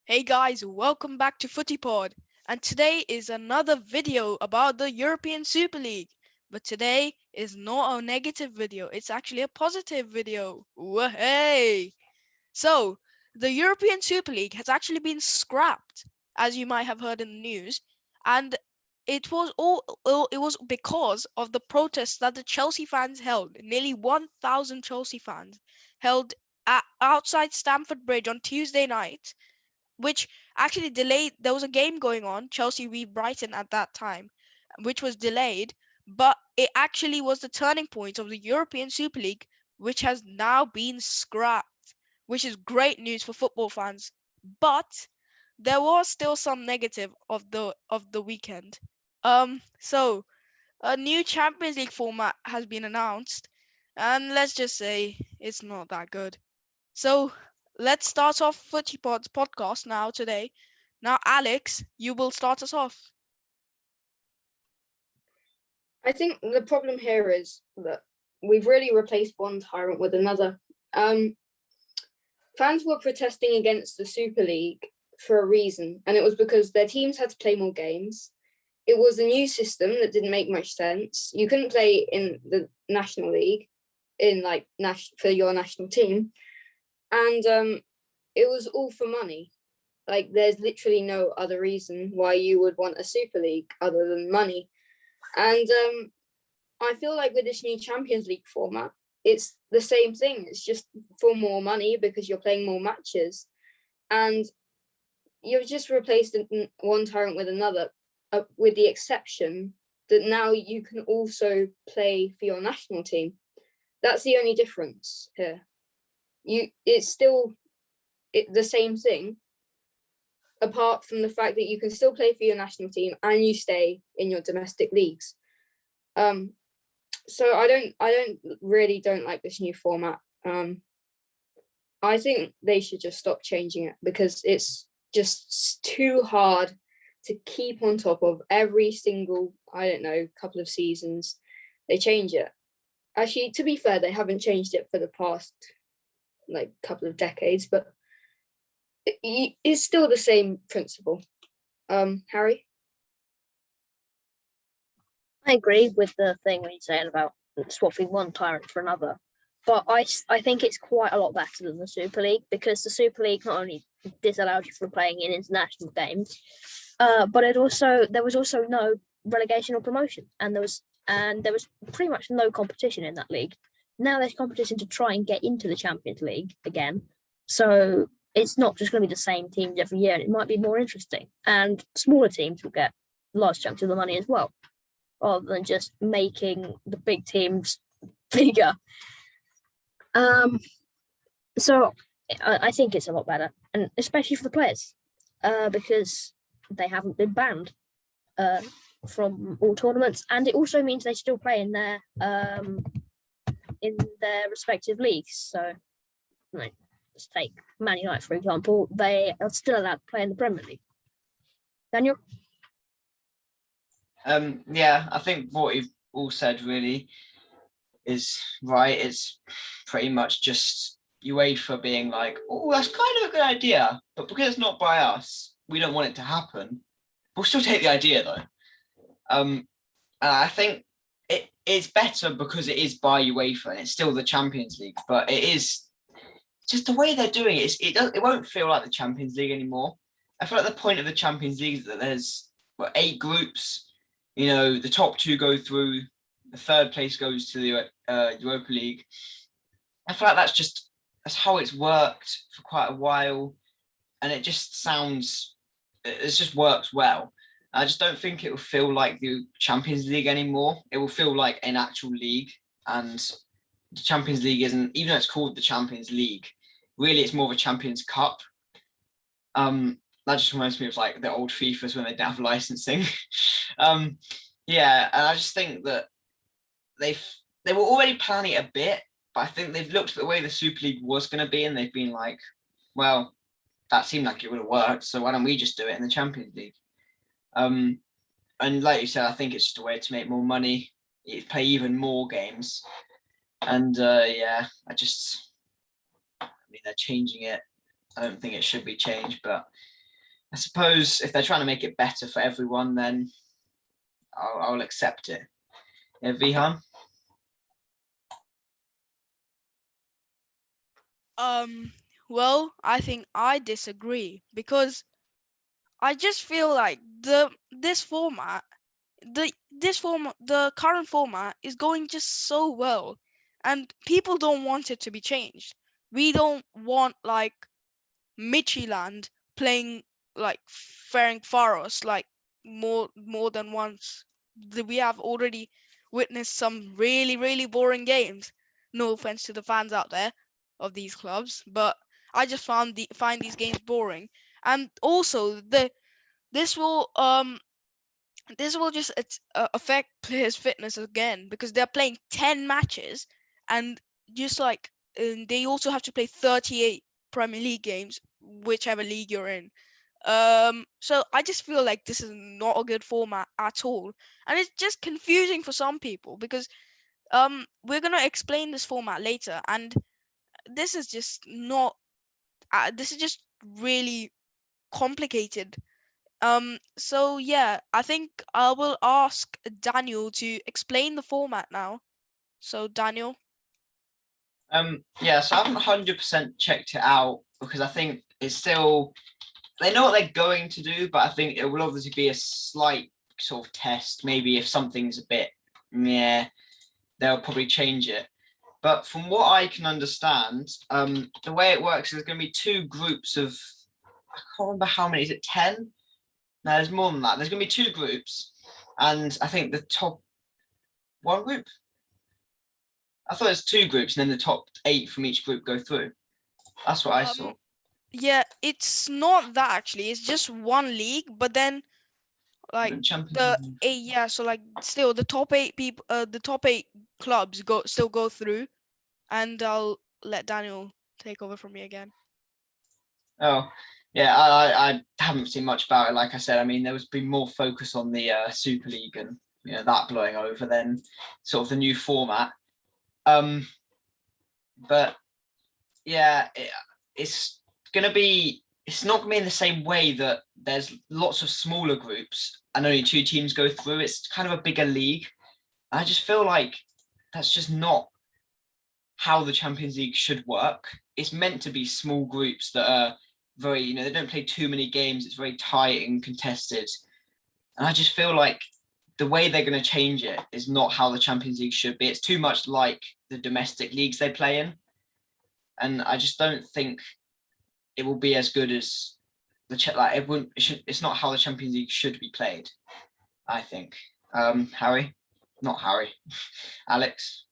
Hey guys, welcome back to FootyPod. And today is another video about the European Super League. But today is not a negative video, it's actually a positive video. Hey! So, the European Super League has actually been scrapped, as you might have heard in the news, and it was because of the protests that the Chelsea fans held. Nearly 1,000 Chelsea fans held outside Stamford Bridge on Tuesday night, which actually delayed. There was a game going on, Chelsea v Brighton at that time, which was delayed, but it actually was the turning point of the European Super League, which has now been scrapped, which is great news for football fans. But there was still some negative of the weekend. So a new Champions League format has been announced, and let's just say it's not that good. So let's start off FootyPod's podcast now today. Now, Alex, you will start us off. I think the problem here is that we've really replaced one tyrant with another. Fans were protesting against the Super League for a reason, and it was because their teams had to play more games. It was a new system that didn't make much sense. You couldn't play in the National League for your national team, and it was all for money. Like, there's literally no other reason why you would want a Super League other than money. And I feel like with this new Champions League format, it's the same thing. It's just for more money because you're playing more matches. And you've just replaced one tyrant with another, with the exception that now you can also play for your national team. That's the only difference here. It's still the same thing, apart from the fact that you can still play for your national team and you stay in your domestic leagues. So I don't like this new format. I think they should just stop changing it because it's just too hard to keep on top of every single, couple of seasons. They change it. Actually, to be fair, they haven't changed it for the past couple of decades, but it's still the same principle. Harry? I agree with the thing when you're saying about swapping one tyrant for another, but I think it's quite a lot better than the Super League because the Super League not only disallowed you from playing in international games, but there was also no relegation or promotion, and there was pretty much no competition in that league. Now there's competition to try and get into the Champions League again, so it's not just going to be the same teams every year, and it might be more interesting, and smaller teams will get large chunks of the money as well, rather than just making the big teams bigger. So I think it's a lot better, and especially for the players, because they haven't been banned from all tournaments, and it also means they still play in their respective leagues. So, let's take Man United for example; they are still allowed to play in the Premier League. Daniel? Yeah, I think what you've all said really is right. It's pretty much just UEFA being like, oh, that's kind of a good idea, but because it's not by us, we don't want it to happen. We'll still take the idea though. And I think it's better because it is by UEFA and it's still the Champions League, but it is just the way they're doing it. It won't feel like the Champions League anymore. I feel like the point of the Champions League is that there's 8 groups. The top 2 go through, the third place goes to the Europa League. I feel like that's how it's worked for quite a while, and it just works well. I just don't think it will feel like the Champions League anymore. It will feel like an actual league, and the Champions League isn't, even though it's called the Champions League, really it's more of a Champions Cup. That just reminds me of the old FIFAs when they didn't have licensing. Yeah, and I just think that they were already planning it a bit, but I think they've looked at the way the Super League was going to be, and they've been like, well, that seemed like it would have worked, so why don't we just do it in the Champions League? And like you said, I think it's just a way to make more money, play even more games, and yeah, they're changing it I don't think it should be changed, but I suppose if they're trying to make it better for everyone, then I'll accept it. Yeah, Vihan? Well, I think I disagree because I just feel like the current format is going just so well, and people don't want it to be changed. We don't want like Midtjylland playing like Ferencvaros like more than once. We have already witnessed some really boring games. No offense to the fans out there of these clubs, but I just find these games boring. And also this will um this will just affect players' fitness again because they're playing 10 matches, and just like they also have to play 38 Premier League games, whichever league you're in. So I just feel like this is not a good format at all, and it's just confusing for some people because we're gonna explain this format later, and this is just not. This is just really complicated. So yeah, I think I will ask Daniel to explain the format now. So Daniel. Yeah, so I haven't 100% checked it out because I think it's still, they know what they're going to do, but I think it will obviously be a slight sort of test. Maybe if something's a bit meh, they'll probably change it. But from what I can understand, the way it works is there's going to be two groups of, I can't remember how many, is it 10? No, there's more than that. There's going to be two groups, and I think the top one group, I thought it's two groups, and then the top 8 from each group go through. That's what I saw. Yeah, it's not that actually. It's just one league, but then like so like still the top 8 people, the top 8 clubs still go through, and I'll let Daniel take over from me again. Oh, yeah, I haven't seen much about it. Like I said, I mean, there was been more focus on the Super League and that blowing over than sort of the new format. But yeah, it's gonna be. It's not gonna be in the same way that there's lots of smaller groups and only 2 teams go through. It's kind of a bigger league. I just feel like that's just not how the Champions League should work. It's meant to be small groups that are very, they don't play too many games. It's very tight and contested. And I just feel like the way they're going to change it is not how the Champions League should be. It's too much like the domestic leagues they play in. And I just don't think it will be as good as it's not how the Champions League should be played, I think. Harry? Not Harry. Alex?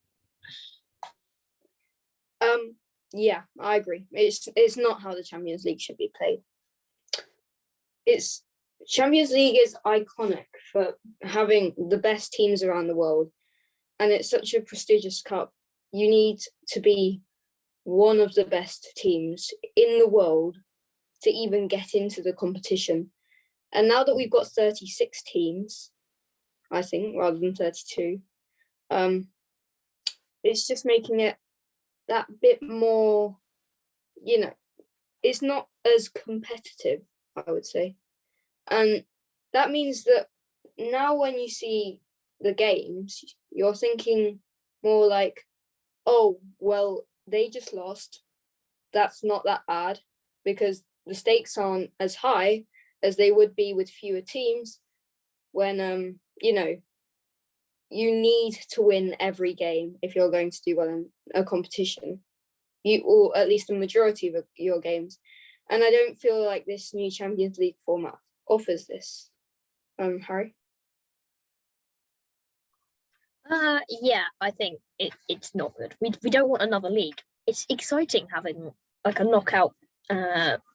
Yeah, I agree. It's not how the Champions League should be played. Champions League is iconic for having the best teams around the world, and it's such a prestigious cup. You need to be one of the best teams in the world to even get into the competition. And now that we've got 36 teams, I think, rather than 32, it's just making it that bit more, it's not as competitive, I would say. And that means that now when you see the games, you're thinking more like, oh, well, they just lost. That's not that bad because the stakes aren't as high as they would be with fewer teams when, you need to win every game if you're going to do well in a competition, or at least the majority of your games. And I don't feel like this new Champions League format offers this. Harry? Yeah, I think it's not good. We don't want another league. It's exciting having like a knockout,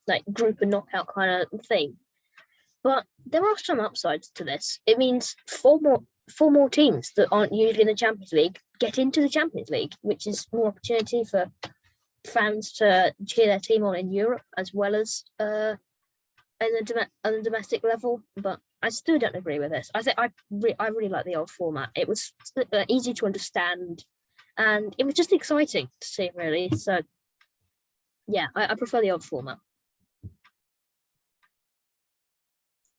like group and knockout kind of thing. But there are some upsides to this. It means four more teams that aren't usually in the Champions League get into the Champions League, which is more opportunity for fans to cheer their team on in Europe as well as on the domestic level. But I still don't agree with this. I think I really like the old format. It was easy to understand, and it was just exciting to see, really. So yeah, I prefer the old format.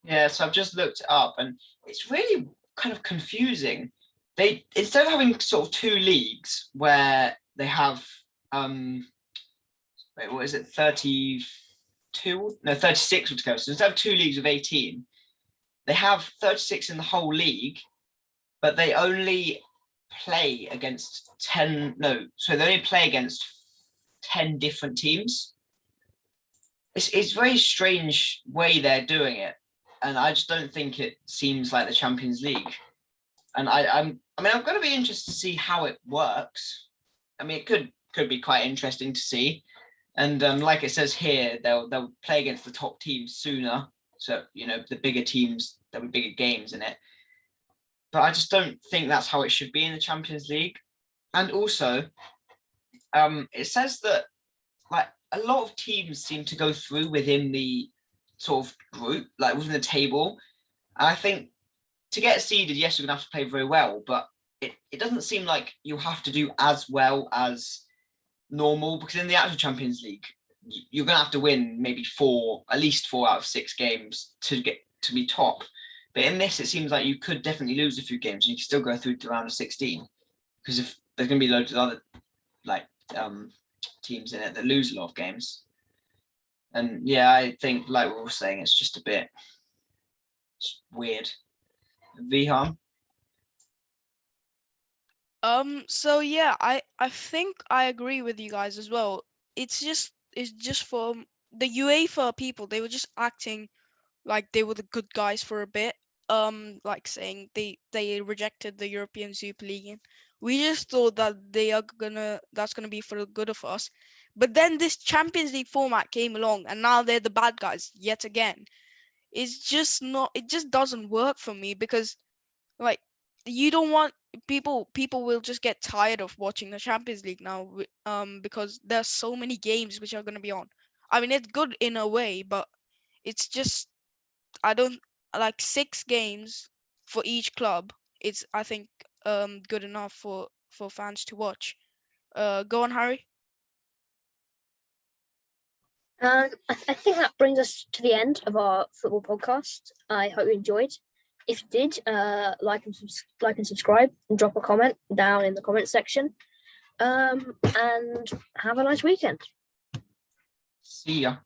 Yeah, so I've just looked it up, and it's really kind of confusing. They, instead of having sort of two leagues where they have wait, what is it, 32? No, 36 would go. So instead of two leagues of 18, they have 36 in the whole league, but they only play against 10. No, so they only play against 10 different teams. It's a very strange way they're doing it, and I just don't think it seems like the Champions League. And I'm going to be interested to see how it works. I mean, it could be quite interesting to see. And like it says here, they'll play against the top teams sooner. So, you know, the bigger teams, there'll be bigger games in it. But I just don't think that's how it should be in the Champions League. And also, it says that like a lot of teams seem to go through within the sort of group, like within the table. And I think to get seeded, yes, you're going to have to play very well, but it doesn't seem like you have to do as well as normal, because in the actual Champions League, you're going to have to win maybe at least 4 out of 6 games to get to be top. But in this, it seems like you could definitely lose a few games and you can still go through to round of 16, because if there's going to be loads of other like teams in it that lose a lot of games. And yeah, I think like we're all saying, it's just a bit weird. Vihan? So yeah, I think I agree with you guys as well. It's just for the UEFA people, they were just acting like they were the good guys for a bit. Like saying they rejected the European Super League, and we just thought that that's gonna be for the good of us. But then this Champions League format came along, and now they're the bad guys yet again. It just doesn't work for me, because like you don't want people will just get tired of watching the Champions League now, because there's so many games which are going to be on. I mean, it's good in a way, but it's just, I don't like 6 games for each club. It's, I think, good enough for fans to watch. Go on, Harry. I think that brings us to the end of our football podcast. I hope you enjoyed. If you did, like and subscribe, and drop a comment down in the comment section. And have a nice weekend. See ya.